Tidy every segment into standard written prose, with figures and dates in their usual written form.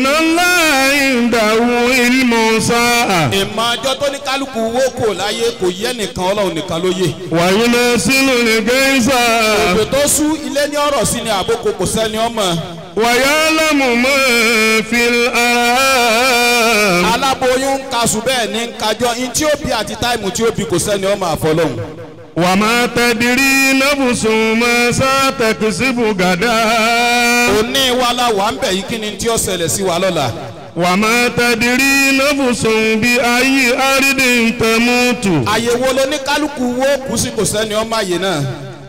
inna Allaha indahu ilmu sa'a. ìmọ̀ ọjọ́ tó ní kálukú wó kò láyé kò yẹ nìkan Ọlọ́run nìkan ló yé. wa yunazzilu al-ghaytha. òjò tó sú ilé ní ọ̀rọ̀ sí ni àbókò kò sẹ́ni ọmọ. wa ya'lamu ma fil arham. aláboyún ń kaṣù bẹ́ẹ̀ ní ń kájọ́ in tí ó bí àti táìmù tí ó bí kò sẹ́ni ọmọ àfọlọ́hún. wa ma tadri nafsun ma sataksibu gadan. òní wa la wà ń bẹ̀ yìí kí ni tí ó ṣẹlẹ̀ sí wa lọ́la. wa ma tadri nafsun bi ayyi ardin tamutu. àyèwò ló ní kálukú wó kù sí kò sẹ́ni ọmọ àyè náà.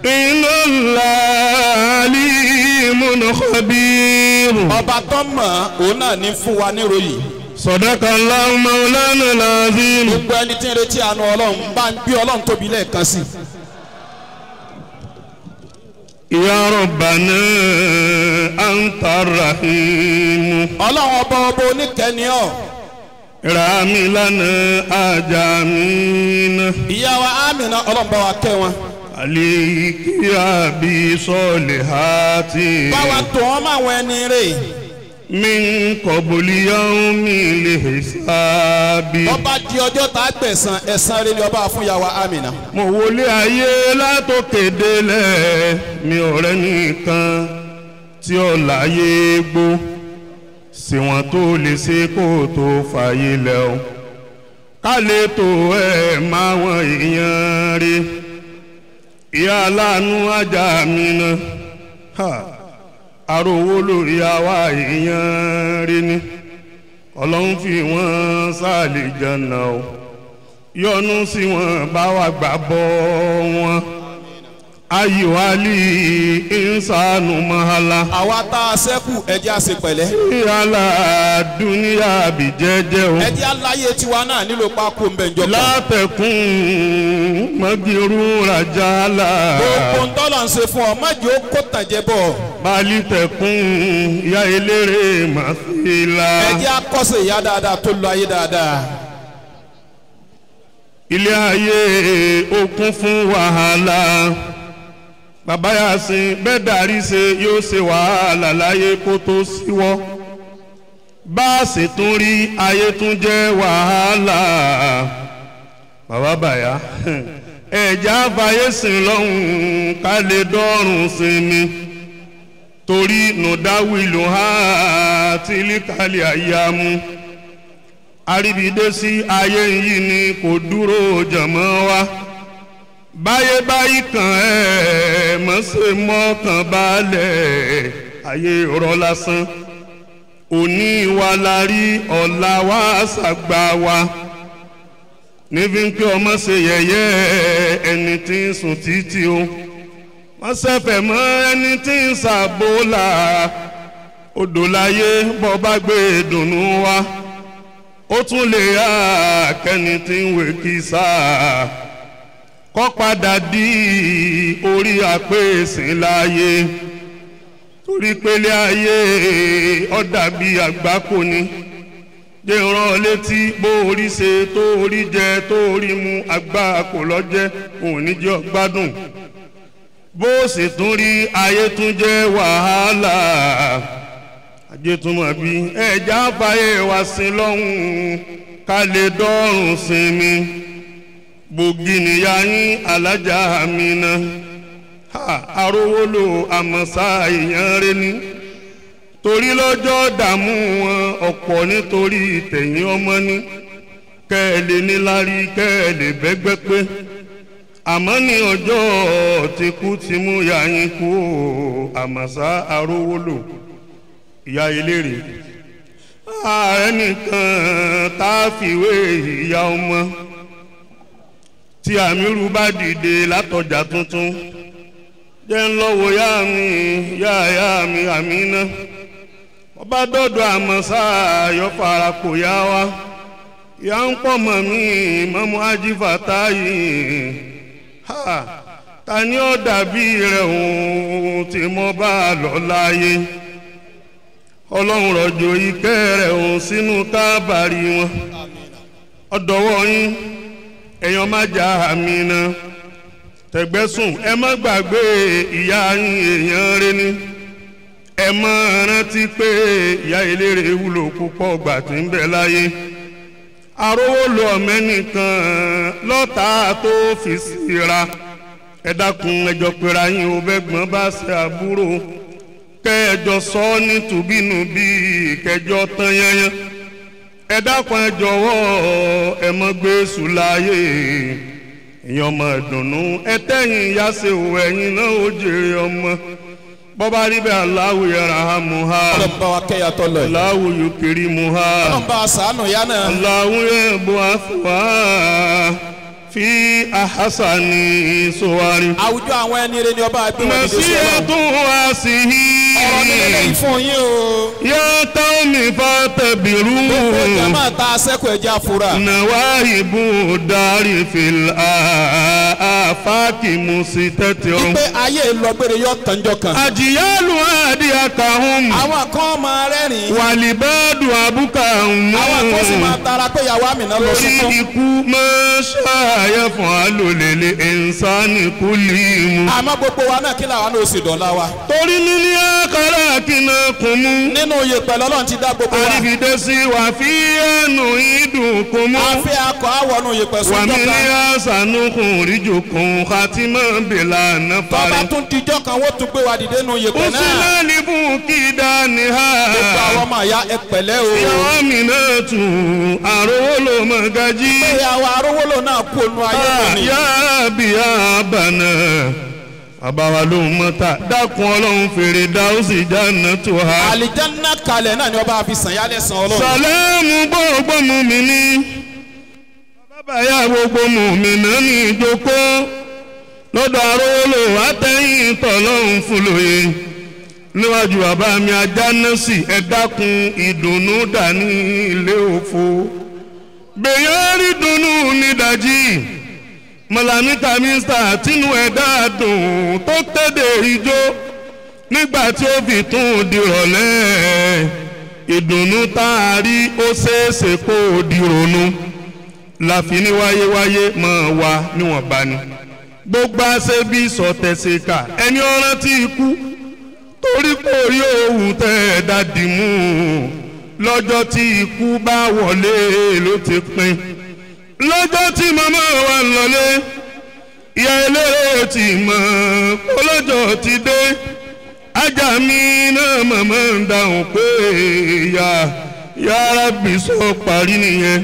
inna Allaha alimun khabir. ọba tó mọ̀ òun náà ní fún wa níròyìn. Sadaqallahu mawlana al-azim. gbogbo ẹni tí ń retí àánú Ọlọ́run bá ń bí Ọlọ́run tóbi lẹ́ẹ̀kan sí. Ya Rabbana anta rahim. Ọlọ́run ọba oníkẹ́ni ọ̀. Rami lana ajamina. ìyá wa Amina Ọlọ́run bá wa kẹ́ wọn. Aliki abi solihati. báwa tó wọn máa wọ ẹni rè. Min qabli yawmil hisabi. ọba di ọjọ́ tá a gbẹ̀san ẹ̀san rẹ̀ ni ọba fún ìyá wa Amina. Mo wọlé ayé látòkè délẹ̀, mi ò rẹ́ nìkan tí ó láyé gbó. Sí wọn tó lè ṣe kó tó fàyè lẹ̀ o. Ká lè tó ẹ̀ máa wọn èèyàn rí. Ìyá aláàánú ajá mi náà. Arówó lórí àwa èèyàn rí ni. Ọlọ́run fi wọ́n sáàlì jẹ́nà o. Yọ́nú sí wọn bá wà gbàbọ́ wọn. Ayíwálì ìsànù mọ́hálà. àwa tá a sẹ́kù ẹjẹ́ àṣẹ pẹ̀lẹ́. Ìyálà dúníyà bí jẹ́jẹ́ o. ẹjẹ́ aláyé tiwa náà nílò pákó ń bẹ̀ ń jọba. Látẹ̀kùn mọ́gìrú rajálà. gbogbo ń tọ́lọ̀ ń ṣe fún ọ má jẹ́ ó kó tàjẹ́ bọ̀. Bálí tẹ̀kùn ìyá eléré màsílà. ẹjẹ́ akọ́sẹ̀ ìyá dáadáa tó lọ ayé dáadáa. Ilé ayé ó kún fún wàhálà. Bàbá Yásìn bẹ́ẹ̀ darí ṣe yóò ṣe wàhálà láyé kó tó síwọ́. Bá a sì tún rí ayé tún jẹ́ wàhálà. Bàbá Bàyá ẹ̀já fàyè sìn lọ́hùn ká lè dọ́rùn sinmi. Torí nùdáwìlù ha tìlíkàlì àyàmú. Àríbìdé sí ayé yìí ni kò dúró jọ̀mọ́ wa. Báyé báyìí kan mọ̀ ṣe mọ́kàn balẹ̀ ayé rọ lásán. Òní wa la rí ọ̀la wa ṣàgbà wa. Níbi kí ọmọ ṣe yẹ̀yẹ́ ẹni tí ń sùn títí o. Wọ́n ṣẹ̀fẹ̀ mọ́ ẹni tí ń ṣàbólà. Odò láyé bọ́ bá gbé dùnú wa. Ó tún lè yá kẹ́ni tí ń wé kí sáà. Kọ́ padà di orí àpèsìn láyé. Torí pélé ayé ó dàbí àgbákò ni. Jẹ́ rán létí bó orí ṣe tó orí jẹ tó orí mu àgbákò lọ́jẹ́ òun ní jẹ́ ọgbádùn. Bó sì tún rí ayé tún jẹ́ wàhálà. Ajé tún mọ̀ bí ẹja fàyè wá sí lọ́hùn ká lè dọ́rùn sinmi. Bògì nìyá yín alájà Amina. Arówó lò àmọ̀sá èèyàn rẹ ni. Torí lọ́jọ́ dààmú wọn ọ̀pọ̀ nítorí tẹ̀yìn ọmọ ní. Kẹ́ẹ̀lẹ̀ níláárí kẹ́ẹ̀lẹ̀ bẹ́gbẹ́ pé. Àmọ́ ní ọjọ́ tí kú ti mú yá yín kú àmọ̀sá arówó lò. Ìyá eléré. Ẹnìkan tá a fìwé ìyá ọmọ. Tí Àmírù bá dìde látọjà tuntun. Jẹ́ ń lọ́wọ́ yá mi Àmínà. Ọba dọ́dọ̀ àmọ̀sá ayọ́ fara kò yá wa. Ìyá ń pọ̀ mọ̀ mí mọ́mú ajífàtà yìí. Ta ni ó dàbí rẹ̀ òun tí mo bá lọ láyé. Ọlọ́run rọ̀jò ìkẹ́ rẹ̀ òun sínú tábàrí wọn. Ọ̀dọ̀wọ́ yín èèyàn má jà Àmínà. Tẹ̀gbẹ́sùn ẹ má gbàgbé ìyá yín èèyàn rẹ ni. ẹ máa rántí pé ìyá eléré wúlò púpọ̀ gbà tí ń bẹ láyé arówó lo ọ̀mẹ́nìkan lọ́tà tó fi síra ẹ dákun ẹjọ́ pera yín o bẹ́gbọ́n bá ṣe àbúrò kẹjọ sọ ní tùbínùbí kẹjọ tán yẹnyẹn ẹ dákun ẹ jọ̀wọ́ ẹ mọ́ gbé sùn láyé èèyàn ọmọ ìdùnnú ẹ tẹ́yìn ìyá ṣe òwò ẹ̀yìn náà ó jèrè ọmọ bọ́bá rí bẹ́ẹ̀ Allahu yarhamuha ọlọ́mọba wa kẹ́yà tọ́lọ̀ yìí Allahu yukrimuha ọlọ́mọba wa ṣàánú yá náà Allahu yab'athuha fi ahsani suwari. àwùjọ àwọn ẹni rẹ ni ọba àgbẹ̀ wọn ní Màsí ẹ̀tún wá sí i. ọ̀rọ̀ nílé lẹ́yìn fún yín o. Yá táwọn mi fa tẹ̀bìrú. gbogbo jama ta sẹ́kù ẹja fura. Nàwáyìbù darí fìlà àfáàkì musi tẹ́tì ọ̀run. wípé ayé ìlọgbére yọ tànjọ kan. Àjìyálù àdìyàkàhùn. àwọn kan máa rẹ́rìn. Wàlìbẹ́ẹ̀dù àbúkà mú. àwọn kan sì máa tara pé ìyàwó Àmínà lọ Orí sọ́kọ́. ikú máa ṣàyẹ̀ fún alòlèlè ìnsánì kúlìmù. àmọ́ gbogbo wa náà kí làwọn náà ó sì dọ̀la wa. Torí níní àkàrà kìnnà kùn mú. nínú iyẹ̀pẹ̀ lọ́lọ́run ti dá gbogbo wa. Àrífìdé sí wà fí ẹnu ìdùn kùn mú. àfi akọ àwọnú iyẹ̀pẹ̀ Wà mí sọ́jọ́ ní kan. àṣànúkùn ríjò kùn kàtímọ̀ bèlà náà bàbá parí. tún dijọ́ kan wọ́n tún gbé wa dìde nínú iyẹ̀pẹ̀ náà. Òsínlẹ̀ fún kí dání ha. gbogbo àwọn ọmọ àyà ẹ pẹ̀lẹ́ o. Ìyàwó mi náà tún àrówó ló mọ̀ gají. ìyàwó arówólò náà kú ònú ayé lónìí. Yá bí àbànà. Àbáwá ló ń mọ́ta dákun ọlọ́run fèrè dá ó sì jáná tó ha. àlìjáná kalẹ̀ náà ni ọba àfi sàn yálẹ̀ sàn ọlọ́run. Sàlẹ́mù gbogbo mùmíní. Bàbá ya gbogbo mùmínà ní ìjókòó. Lọ́dọ̀ arówólò àtẹ̀yìn tọ̀lọ́run fún lóye. Níwájú bàbá mi Ajánásì ẹ dákun ìdùnnú dání ilé òfo. Bèyàn rí dùnnú nídàjí. Mọ̀làmítà mínísítà tínú ẹ̀dá dùn tó tẹ́dẹ̀ ijó nígbà tí ó fi tún dìrọ̀lẹ́ ìdùnnú tá a rí ó ṣeéṣe kó o dìrònú láfi ní wáyéwáyé mọ̀ wá níwọ̀nba ni gbogbo àṣẹ bí sọ̀tẹ̀sẹ̀ka ẹni ọ̀ràn tí ikú torí kò rí òwú tẹ́ ẹ̀ dádì mú lọ́jọ́ tí ikú bá wọlé ló ti pin lọ́jọ́ tí màmá wa ń lọlé ìyá eléré ti mọ̀ ọlọ́jọ́ ti dé ajá mi náà màmá ń dáhùn pé ya Rabbi sọ parí nìyẹn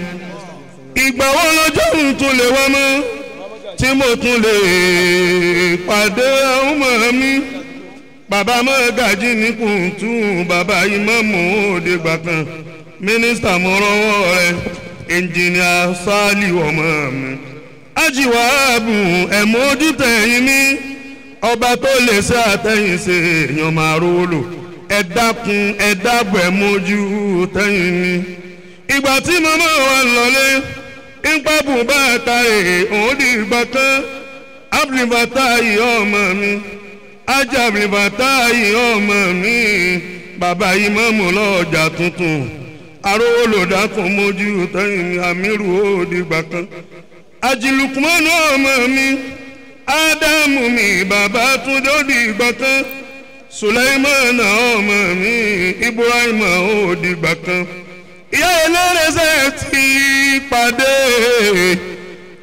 ìgbà wo lọ́jọ́ ń tún lè wá mọ́ tí mo tún lè pàdé ọmọ mi bàbá Mọ́gàjí ní Kùntù bàbá ìmáàmù òde gbà kan mínísítà mọ́rọ́wọ́ rẹ̀ ẹnjìnìà Sálì ọmọ mi ajíwáàbù ẹ̀mọ́jú tẹ̀yìn ní ọba tó lè ṣe àtẹ̀yìn ṣe èèyàn máa rólò ẹ dákun ẹ dábọ̀ ẹ̀mọ́jú tẹ̀yìn ní. ìgbà tí màmá wa ń lọlé ń pàbù bá ta òun di ìgbà kan Abdulfatai ọmọ mi ajá Abdulfatai ọmọ mi bàbá ìmáàmù lọ́jà tuntun arówólò dákun mójú tẹ́yìn àmírù òdìgbà kan ajilukumanu ọmọ mi ádámù mi bàbá túndé òdìgbà kan sùlẹ́mánà ọmọ mi ibrahim òdìgbà kan ìyá ẹlẹ́rẹsẹ̀ ti pàdé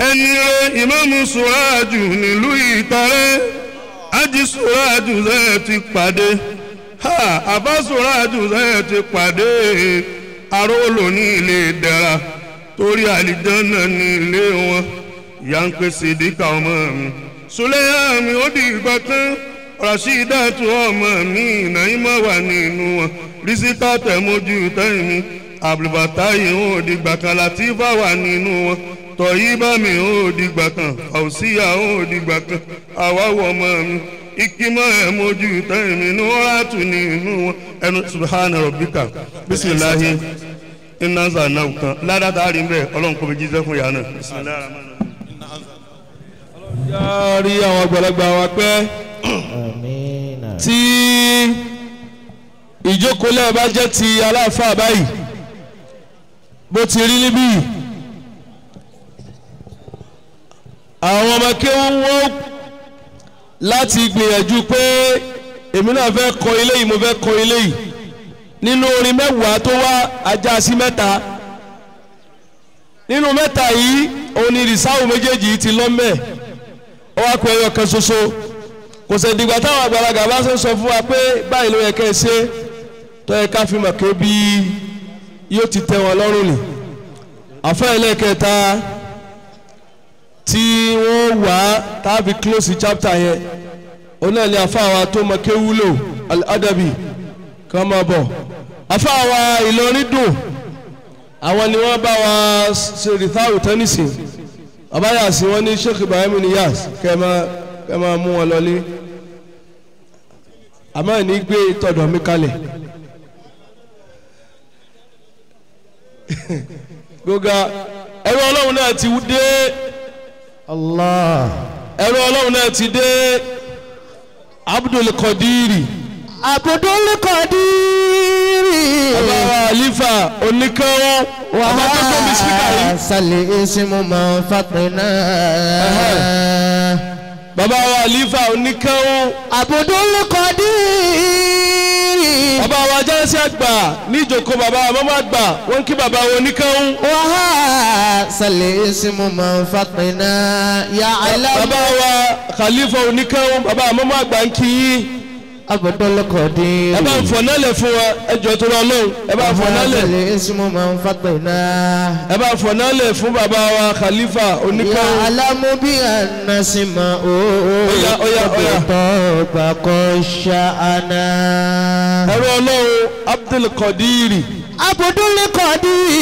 ẹni rẹ ìmáàmù sùrájù nílùú ìtàrẹ́ ájí sùrájù sẹ́ẹ̀ ti pàdé àbá sùrájù sẹ́ẹ̀ ti pàdé arólò ní ilé ìdẹ̀ra torí àlìjánà ní ilé wọn ìyá ń pè Sídíkà ọmọ mi Sùlẹ́yàmí ó di ìgbà kan Ràṣídàtù ọmọ mi Nàímà wà nínú wọn Rísíkà tẹ̀mójú tẹ́yìn mi Abdulfatai ó di ìgbà kan Làtífà wà nínú wọn Tọ̀yíbà mi ó di ìgbà kan Fàùsíyà ó di ìgbà kan Àwáwọ̀ ọmọ mi Ikimọ̀ ẹ̀mójú tẹ́yìn mi Nuratu nínú wọn ẹnu subhana rabbika bisimilahi iná zànà kan ládàtà rí bẹ́ẹ̀ ọlọ́run kò fi jíṣẹ́ fún ìyá náà. rí àwọn àgbàlagbà wa pẹ́ tí ìjókòólẹ̀ bá jẹ́ ti aláàfáà báyìí bó ti rí níbí àwọn ọmọ kéwọ́n wọ́n láti gbìyànjú pé èmi náà fẹ́ kọ ilé yìí mo fẹ́ kọ ilé yìí nínú orin mẹ́wàá tó wá ajá sí mẹ́ta nínú mẹ́ta yìí òun ni rìsáwù méjèèjì ti lọ́mẹ̀ ó wá kó ẹyọ kan ṣoṣo kò sì dìgbà táwọn àgbàlagbà bá sọ fún wa pé báyìí ló yẹ kẹ́ ẹ ṣe tó yẹ ká fi mọ̀ pé bí yóò ti tẹ́ wọn lọ́rùn ni àfẹ́ ẹlẹ́kẹta tí wọ́n wá tàbí close chapter yẹn òun náà ni àfáàwá tó mọ kéwúlò al-adabi kan máa bọ̀ àfáàwá Ìlọrin dùn àwọn ni wọ́n bá wa ṣe rìtáwù tẹ́nísì àbáyàsí wọn ní Sheikh Ibrahim Niyas kẹ́ máa mú wọn lọlé àmọ́ ní gbé tọ̀dọ̀ mi kalẹ̀ gbogbo ẹ̀rọ ọlọ́run náà ti dé Allah ẹ̀rọ ọlọ́run náà ti dé Abdul Qadiri Abawa Alifa oníkanwó ọba tó tó bí síkà yìí sàlẹ̀ ìsìnmù máa ń fàpẹ́nà. Baba wa Alifa oníkanwó Abdul Qadiri baba wa jẹ́sí àgbà ní ìjòkó baba wa mọ́mọ́ àgbà wọ́n kí baba wa oníkanwó. wàhá sàlẹ̀ ìsìnmù máa ń fàpẹ́nà. Baba wa Khalifa oníkanwó baba wa mọ́mọ́ àgbà ń kí yín. Abdul Qadiri. ẹ bá ń fọ̀nálẹ̀ fún wa ẹ jọ tó lọ lóhùn ẹ bá ń fọ̀nálẹ̀. sàlẹ̀ ìsìnmù máa ń fàpẹ́nà. ẹ bá ń fọ̀nálẹ̀ fún baba wa Khalifa oníkanwó. ya'lamu bi anna Oya, oya, oya. tọ́gbàkọ̀ ṣáánà. ẹ̀rọ ọlọ́run Abdul Qadiri. Abdul Qadiri.